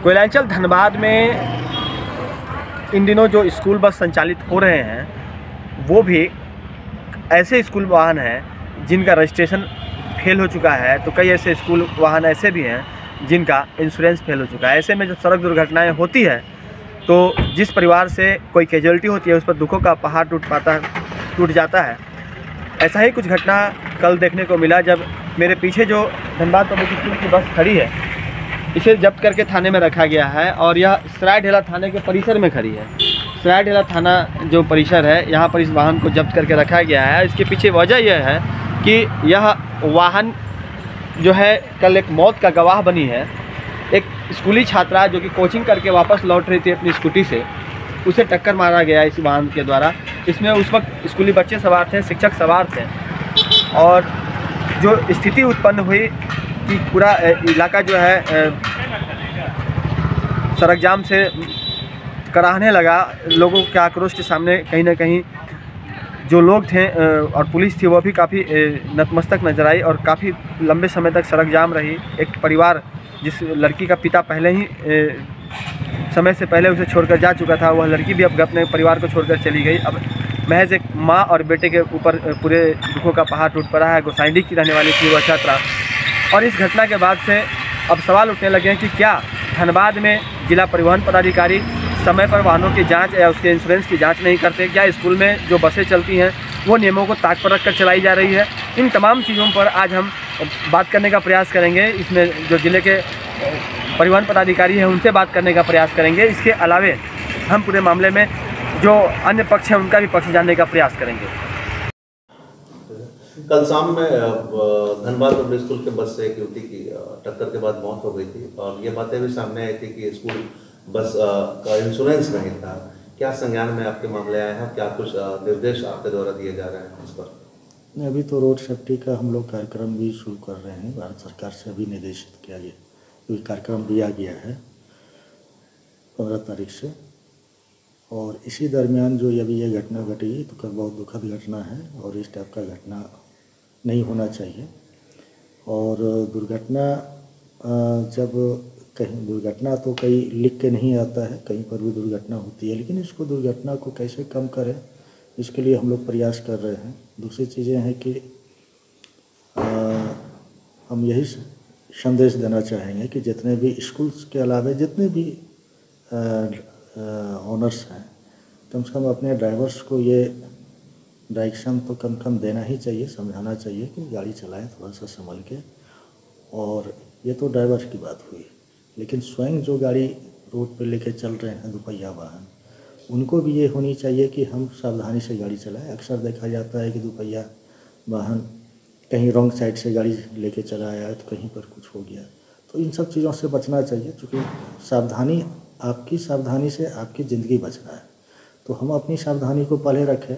कोयलांचल धनबाद में इन दिनों जो स्कूल बस संचालित हो रहे हैं वो भी ऐसे स्कूल वाहन हैं जिनका रजिस्ट्रेशन फेल हो चुका है। तो कई ऐसे स्कूल वाहन ऐसे भी हैं जिनका इंश्योरेंस फेल हो चुका है। ऐसे में जब सड़क दुर्घटनाएं होती है तो जिस परिवार से कोई कैजुअलिटी होती है उस पर दुखों का पहाड़ टूट जाता है। ऐसा ही कुछ घटना कल देखने को मिला जब मेरे पीछे जो धनबाद पब्लिक स्कूल की बस खड़ी है, इसे जब्त करके थाने में रखा गया है और यह सरायढेला थाने के परिसर में खड़ी है। सरायढेला थाना जो परिसर है, यहाँ पर इस वाहन को जब्त करके रखा गया है। इसके पीछे वजह यह है कि यह वाहन जो है कल एक मौत का गवाह बनी है। एक स्कूली छात्रा जो कि कोचिंग करके वापस लौट रही थी अपनी स्कूटी से, उसे टक्कर मारा गया इस वाहन के द्वारा। इसमें उस वक्त स्कूली बच्चे सवार थे, शिक्षक सवार थे और जो स्थिति उत्पन्न हुई कि पूरा इलाका जो है सड़क जाम से कराहने लगा। लोगों के आक्रोश के सामने कहीं ना कहीं जो लोग थे और पुलिस थी वो भी काफ़ी नतमस्तक नजर आई और काफ़ी लंबे समय तक सड़क जाम रही। एक परिवार जिस लड़की का पिता पहले ही समय से पहले उसे छोड़कर जा चुका था, वह लड़की भी अब अपने परिवार को छोड़कर चली गई। अब महज एक माँ और बेटे के ऊपर पूरे दुखों का पहाड़ टूट पड़ा है। गोसाइंडी की रहने वाली थी वह छात्रा। और इस घटना के बाद से अब सवाल उठने लगे हैं कि क्या धनबाद में जिला परिवहन पदाधिकारी समय पर वाहनों की जांच या उसके इंश्योरेंस की जांच नहीं करते? क्या स्कूल में जो बसें चलती हैं वो नियमों को ताक पर रखकर चलाई जा रही है? इन तमाम चीज़ों पर आज हम बात करने का प्रयास करेंगे। इसमें जो जिले के परिवहन पदाधिकारी हैं उनसे बात करने का प्रयास करेंगे। इसके अलावे हम पूरे मामले में जो अन्य पक्ष हैं उनका भी पक्ष जानने का प्रयास करेंगे। कल शाम में धनबाद पब्लिक स्कूल के बस से एक युवती की टक्कर के बाद मौत हो गई थी और ये बातें भी सामने आई थी कि स्कूल बस का इंश्योरेंस नहीं था। क्या संज्ञान में आपके मामले आए हैं? क्या कुछ निर्देश आपके द्वारा दिए जा रहे हैं इस पर? अभी तो रोड सेफ्टी का हम लोग कार्यक्रम भी शुरू कर रहे हैं। भारत सरकार से भी निर्देशित किया गया, तो कार्यक्रम दिया गया है 15 तारीख से। और इसी दरमियान जो अभी ये घटना घटी तो बहुत दुखद घटना है और इस टाइप का घटना नहीं होना चाहिए। और दुर्घटना जब कहीं दुर्घटना तो कहीं लिख के नहीं आता है, कहीं पर भी दुर्घटना होती है, लेकिन इसको दुर्घटना को कैसे कम करें इसके लिए हम लोग प्रयास कर रहे हैं। दूसरी चीज़ें हैं कि हम यही संदेश देना चाहेंगे कि जितने भी स्कूल्स के अलावा जितने भी ऑनर्स हैं, कम से कम अपने ड्राइवर्स को ये डायरेक्शन तो कम देना ही चाहिए, समझाना चाहिए कि गाड़ी चलाएं थोड़ा सा संभल के। और ये तो ड्राइवर की बात हुई, लेकिन स्वयं जो गाड़ी रोड पे लेके चल रहे हैं दुपहिया वाहन, उनको भी ये होनी चाहिए कि हम सावधानी से गाड़ी चलाएं। अक्सर देखा जाता है कि दुपहिया वाहन कहीं रॉन्ग साइड से गाड़ी लेके चला आया तो कहीं पर कुछ हो गया, तो इन सब चीज़ों से बचना चाहिए। क्योंकि सावधानी, आपकी सावधानी से आपकी ज़िंदगी बचना है, तो हम अपनी सावधानी को पहले रखें।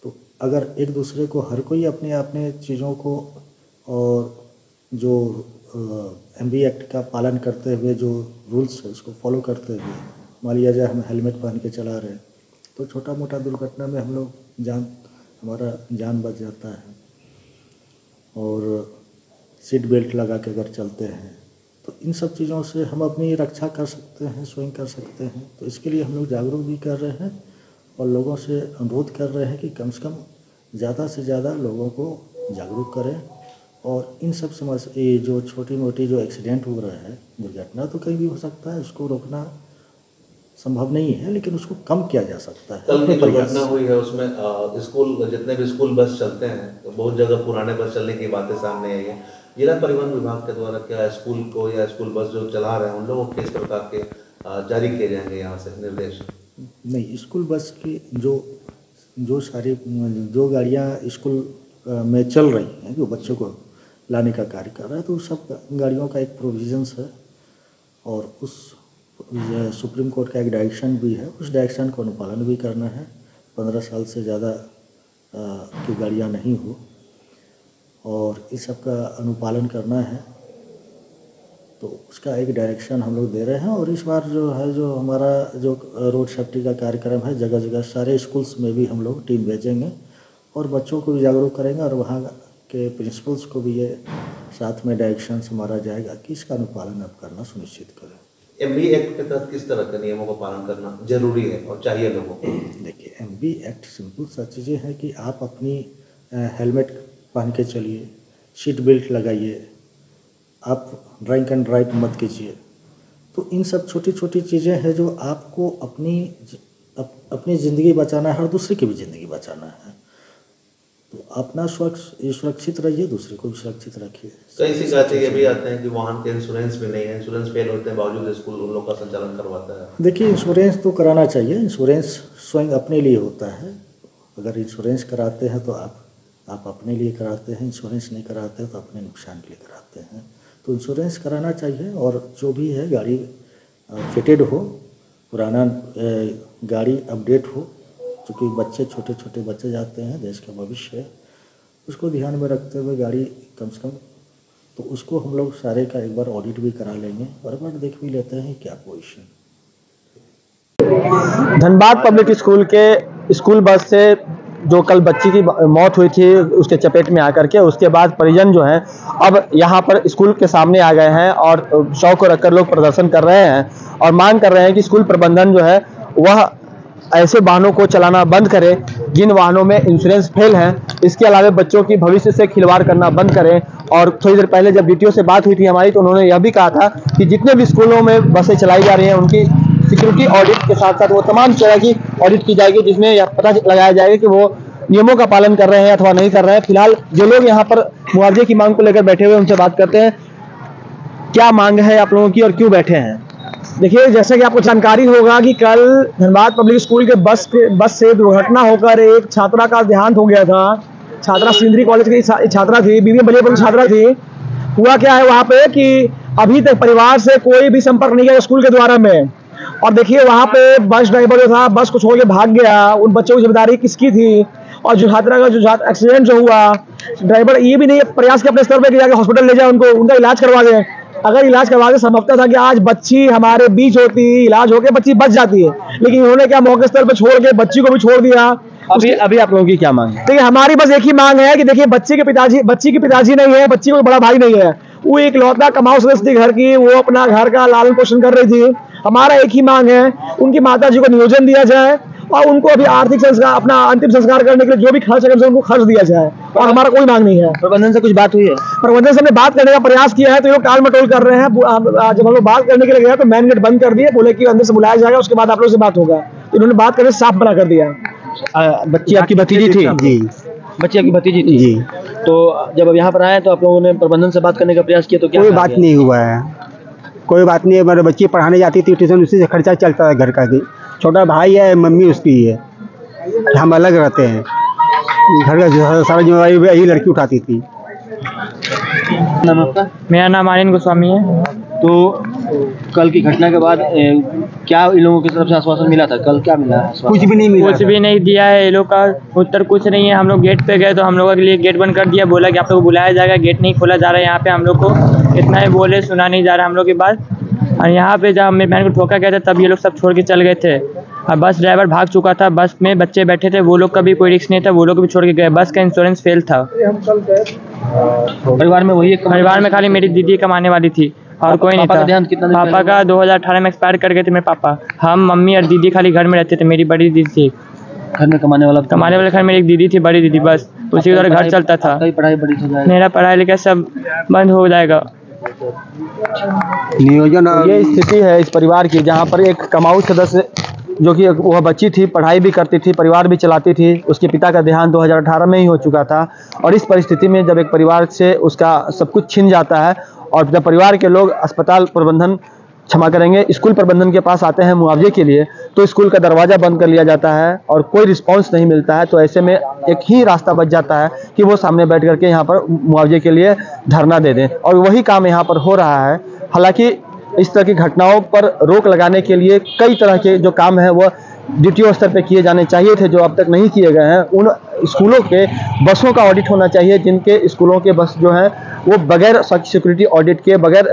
तो अगर एक दूसरे को हर कोई अपने चीज़ों को और जो एमवी एक्ट का पालन करते हुए जो रूल्स है उसको फॉलो करते हुए, मान लिया जाए हम हेलमेट पहन के चला रहे हैं तो छोटा मोटा दुर्घटना में हम लोग हमारा जान बच जाता है। और सीट बेल्ट लगा के अगर चलते हैं तो इन सब चीज़ों से हम अपनी रक्षा कर सकते हैं, स्वयं कर सकते हैं। तो इसके लिए हम लोग जागरूक भी कर रहे हैं और लोगों से अनुरोध कर रहे हैं कि कम से कम ज़्यादा से ज़्यादा लोगों को जागरूक करें। और इन सब समस्या, ये जो छोटी मोटी जो एक्सीडेंट हो रहा है, दुर्घटना तो कहीं भी हो सकता है, उसको रोकना संभव नहीं है, लेकिन उसको कम किया जा सकता है। कल की दुर्घटना हुई है उसमें स्कूल, जितने भी स्कूल बस चलते हैं तो बहुत जगह पुराने बस चलने की बातें सामने आई है। जिला परिवहन विभाग के द्वारा क्या स्कूल को या स्कूल बस जो चला रहे हैं उन लोगों को किस प्रकार के जारी किए जाएंगे यहाँ से निर्देश? नहीं, स्कूल बस की जो सारी जो गाड़ियाँ स्कूल में चल रही हैं, जो बच्चों को लाने का कार्य कर रहा है, तो उस सब गाड़ियों का एक प्रोविजंस है और उस सुप्रीम कोर्ट का एक डायरेक्शन भी है, उस डायरेक्शन को अनुपालन भी करना है। 15 साल से ज़्यादा की गाड़ियाँ नहीं हो और इस सब का अनुपालन करना है, तो उसका एक डायरेक्शन हम लोग दे रहे हैं। और इस बार जो है, जो हमारा जो रोड सेफ्टी का कार्यक्रम है, जगह जगह सारे स्कूल्स में भी हम लोग टीम भेजेंगे और बच्चों को भी जागरूक करेंगे और वहाँ के प्रिंसिपल्स को भी ये साथ में डायरेक्शन से मारा जाएगा कि इसका अनुपालन आप करना सुनिश्चित करें। MB एक्ट के तहत किस तरह के नियमों का पालन करना जरूरी है और चाहिए लोगों को? देखिए, MB एक्ट सिंपल सा चीज़ें हैं कि आप अपनी हेलमेट पहन के चलिए, सीट बेल्ट लगाइए, आप ड्रिंक एंड ड्राइव मत कीजिए। तो इन सब छोटी छोटी चीज़ें हैं जो आपको अपनी ज़िंदगी बचाना है और दूसरे की भी ज़िंदगी बचाना है। तो अपना सुरक्षित रहिए, दूसरे को भी सुरक्षित रखिए। कई शिकायतें ये भी आते हैं कि वाहन के इंश्योरेंस भी नहीं है, इंश्योरेंस फेल होते हैं बावजूद स्कूल उन लोग का संचालन करवाता है। देखिए, इंश्योरेंस तो कराना चाहिए। इंश्योरेंस स्वयं अपने लिए होता है। अगर इंश्योरेंस कराते हैं तो आप अपने लिए कराते हैं, इंश्योरेंस नहीं कराते तो अपने नुकसान के लिए कराते हैं। तो इंश्योरेंस कराना चाहिए और जो भी है गाड़ी फिटेड हो, पुराना गाड़ी अपडेट हो, क्योंकि छोटे छोटे बच्चे जाते हैं, देश का भविष्य है, उसको ध्यान में रखते हुए गाड़ी कम से कम, तो उसको हम लोग सारे का एक बार ऑडिट भी करा लेंगे और एक बार देख भी लेते हैं क्या पोजीशन। धनबाद पब्लिक स्कूल के स्कूल बस से जो कल बच्ची की मौत हुई थी उसके चपेट में आकर के, उसके बाद परिजन जो हैं अब यहाँ पर स्कूल के सामने आ गए हैं और शव को रखकर लोग प्रदर्शन कर रहे हैं और मांग कर रहे हैं कि स्कूल प्रबंधन जो है वह ऐसे वाहनों को चलाना बंद करे जिन वाहनों में इंश्योरेंस फेल है। इसके अलावा बच्चों की भविष्य से खिलवाड़ करना बंद करें। और थोड़ी देर पहले जब DTO से बात हुई थी हमारी, तो उन्होंने यह भी कहा था कि जितने भी स्कूलों में बसें चलाई जा रही हैं उनकी सिक्योरिटी ऑडिट के साथ साथ वो तमाम तरह की ऑडिट की जाएगी, जिसमें यह पता लगाया जाएगा कि वो नियमों का पालन कर रहे हैं अथवा नहीं कर रहे हैं। फिलहाल जो लोग यहाँ पर मुआवजे की मांग को लेकर बैठे हुए उनसे बात करते हैं। क्या मांग है आप लोगों की और क्यों बैठे हैं? देखिए, जैसे कि आपको जानकारी होगा कि कल धनबाद पब्लिक स्कूल के बस से दुर्घटना होकर एक छात्रा का देहांत हो गया था। छात्रा सिंदरी कॉलेज की छात्रा थी, BBM बलियापुर की छात्रा थी। हुआ क्या है वहाँ पे कि अभी तक परिवार से कोई भी संपर्क नहीं किया स्कूल के द्वारा में। और देखिए, वहाँ पे बस ड्राइवर जो था बस को छोड़ के भाग गया। उन बच्चों की जिम्मेदारी किसकी थी? और जो छात्रा का जो एक्सीडेंट जो हुआ, ड्राइवर ये भी नहीं प्रयास किया अपने स्तर पर कि जाके हॉस्पिटल ले जाए, उनको उनका इलाज करवा दें। अगर इलाज करवा के संभवतः था कि आज बच्ची हमारे बीच होती, इलाज होकर बच्ची बच जाती है, लेकिन उन्होंने क्या मौके स्थल पर छोड़ के बच्ची को भी छोड़ दिया। अभी आप लोगों की क्या मांग है? देखिए, हमारी बस एक ही मांग है कि देखिए, बच्ची के पिताजी नहीं है, बच्ची को बड़ा भाई नहीं है, वो एक लौता कमाऊ सदस्य थी घर की, वो अपना घर का लालन पोषण कर रही थी। हमारा एक ही मांग है, उनकी माता जी को नियोजन दिया जाए और उनको अभी आर्थिक संस्कार, अपना अंतिम संस्कार करने के लिए जो भी खर्च है उनको खर्च दिया जाए। और हमारा कोई मांग नहीं है। प्रबंधन से कुछ बात हुई है? प्रबंधन से हमने बात करने का प्रयास किया है तो ये लोग टाल मटोल कर रहे हैं। जब हम लोग बात करने के लिए गए तो मेन गेट बंद कर दिए, बोले कि अंदर से बुलाया जाएगा, उसके बाद आप लोग से बात होगा। तो इन्होंने बात करने साफ मना कर दिया। बच्ची आपकी भतीजी थी? जी, बच्ची आपकी भतीजी थी जी। तो जब यहाँ पर आए तो आप लोगों ने प्रबंधन से बात करने का प्रयास किया तो क्या? कोई बात नहीं हुआ है, कोई बात नहीं है। मेरे बच्ची पढ़ाने जाती थी ट्यूशन, उसी से खर्चा चलता है घर का। भी छोटा भाई है, मम्मी उसकी है, हम अलग रहते हैं। घर का सारा जिम्मेदारी यही लड़की उठाती थी। नाम आपका? मेरा नाम आर्यन गोस्वामी है। तो कल की घटना के बाद क्या इन लोगों की तरफ से आश्वासन मिला था? कल क्या मिला? कुछ भी नहीं मिला, कुछ भी नहीं दिया है। ये लोग का उत्तर कुछ नहीं है। हम लोग गेट पे गए तो हम लोगों के लिए गेट बंद कर दिया, बोला कि आप लोग को बुलाया जाएगा, गेट नहीं खोला जा रहा है यहाँ पे। हम लोग को इतना ही बोले, सुना नहीं जा रहा हम लोग की बात। और यहाँ पे जब मेरे बहन को ठोका गया था तब ये लोग सब छोड़ के चल गए थे और बस ड्राइवर भाग चुका था। बस में बच्चे बैठे थे, वो लोग का भी कोई रिस्क नहीं था, वो लोग भी छोड़ के गए। बस का इंश्योरेंस फेल था। परिवार में वही परिवार में खाली मेरी दीदी कमाने वाली थी और कोई नहीं था। पापा का 2018 में एक्सपायर कर गए थे मेरे पापा। हम मम्मी और दीदी खाली घर में रहते थे। मेरी बड़ी दीदी थी घर में कमाने वाले घर में एक दीदी थी, बड़ी दीदी, बस उसी के द्वारा घर चलता था। पढ़ाई बड़ी हो जाएगी, मेरा पढ़ाई लिखाई सब बंद हो जाएगा। नियोजन। ये स्थिति है इस परिवार की, जहाँ पर एक कमाऊ सदस्य जो कि वह बच्ची थी, पढ़ाई भी करती थी, परिवार भी चलाती थी, उसके पिता का देहांत 2018 में ही हो चुका था। और इस परिस्थिति में जब एक परिवार से उसका सब कुछ छिन जाता है और जब परिवार के लोग अस्पताल प्रबंधन, क्षमा करेंगे, स्कूल प्रबंधन के पास आते हैं मुआवजे के लिए, तो स्कूल का दरवाज़ा बंद कर लिया जाता है और कोई रिस्पांस नहीं मिलता है। तो ऐसे में एक ही रास्ता बच जाता है कि वो सामने बैठ करके यहाँ पर मुआवजे के लिए धरना दे दें, और वही काम यहाँ पर हो रहा है। हालांकि इस तरह की घटनाओं पर रोक लगाने के लिए कई तरह के जो काम हैं वो DTO स्तर पे किए जाने चाहिए थे, जो अब तक नहीं किए गए हैं। उन स्कूलों के बसों का ऑडिट होना चाहिए जिनके स्कूलों के बस जो हैं वो बगैर सिक्योरिटी ऑडिट के, बगैर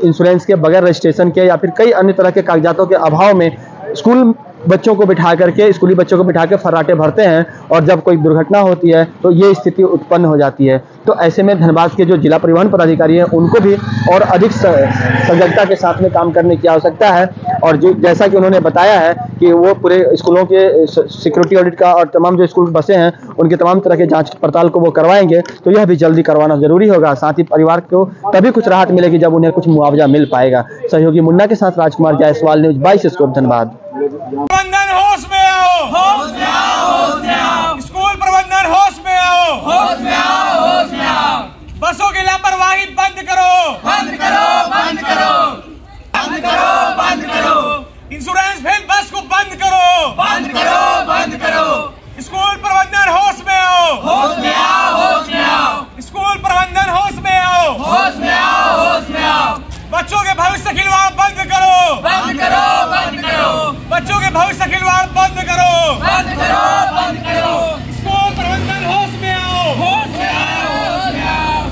इंश्योरेंस के, बगैर रजिस्ट्रेशन के या फिर कई अन्य तरह के कागजातों के अभाव में स्कूल बच्चों को बिठा करके, स्कूली बच्चों को बिठा के फर्राटे भरते हैं और जब कोई दुर्घटना होती है तो ये स्थिति उत्पन्न हो जाती है। तो ऐसे में धनबाद के जो जिला परिवहन पदाधिकारी हैं उनको भी और अधिक सजगता के साथ में काम करने की आवश्यकता है। और जो जैसा कि उन्होंने बताया है कि वो पूरे स्कूलों के सिक्योरिटी ऑडिट का और तमाम जो स्कूल बसें हैं उनके तमाम तरह के जांच पड़ताल को वो करवाएंगे, तो यह भी जल्दी करवाना जरूरी होगा। साथ ही परिवार को तभी कुछ राहत मिलेगी जब उन्हें कुछ मुआवजा मिल पाएगा। सहयोगी मुन्ना के साथ राजकुमार जायसवाल, न्यूज़ 22 स्कोप धनबाद। प्रबंधन होश में आओ, होश में आओ, होश में आओ। स्कूल प्रबंधन होश में आओ, होश में आओ, होश में आओ। बसों की लापरवाही बंद करो, बंद करो, बंद करो, बंद करो, बंद करो। इंश्योरेंस फेल बस को बंद करो, बंद करो, बंद करो। स्कूल प्रबंधन होश में आओ, होश में आओ, होश में आओ। स्कूल प्रबंधन होश में आओ, होश में आओ, होश में आओ। बच्चों के भविष्य खिलवाड़ बंद करो, बंद करो, बंद करो। बच्चों के भविष्य खिलवाड़ बंद करो, बंद करो, बंद करो। स्कूल प्रबंधन होश में आओ, होश में आओ, होश में आओ।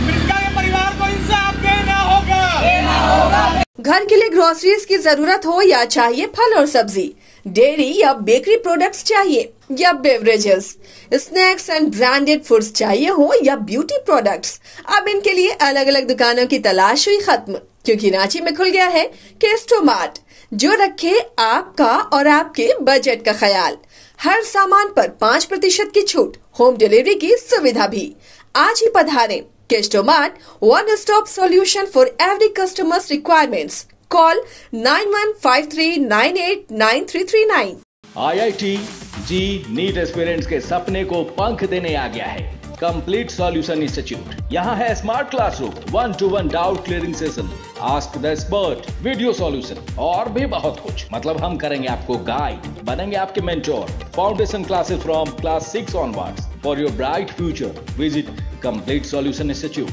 मृतका के परिवार को इंसाफ देना होगा, देना होगा। घर के लिए ग्रोसरीज की जरूरत हो या चाहिए फल और सब्जी, डेयरी या बेकरी प्रोडक्ट्स चाहिए या beverages, snacks and branded foods चाहिए हो या ब्यूटी प्रोडक्ट्स, अब इनके लिए अलग अलग दुकानों की तलाश हुई खत्म, क्योंकि रांची में खुल गया है केस्टो मार्ट, जो रखे आपका और आपके बजट का ख्याल। हर सामान पर 5% की छूट, होम डिलीवरी की सुविधा भी। आज ही पधारें Kesto mart, one stop solution for every customers requirements. Call 9153989339। IIT JEE NEET aspirants के सपने को पंख देने आ गया है कंप्लीट सॉल्यूशन इंस्टीट्यूट। यहाँ है smart classroom, 1-to-1 doubt clearing session, ask the expert, video solution और भी बहुत कुछ। मतलब हम करेंगे आपको गाइड, बनेंगे आपके mentor. Foundation classes from class 6 onwards for your bright future. Visit complete solution institute.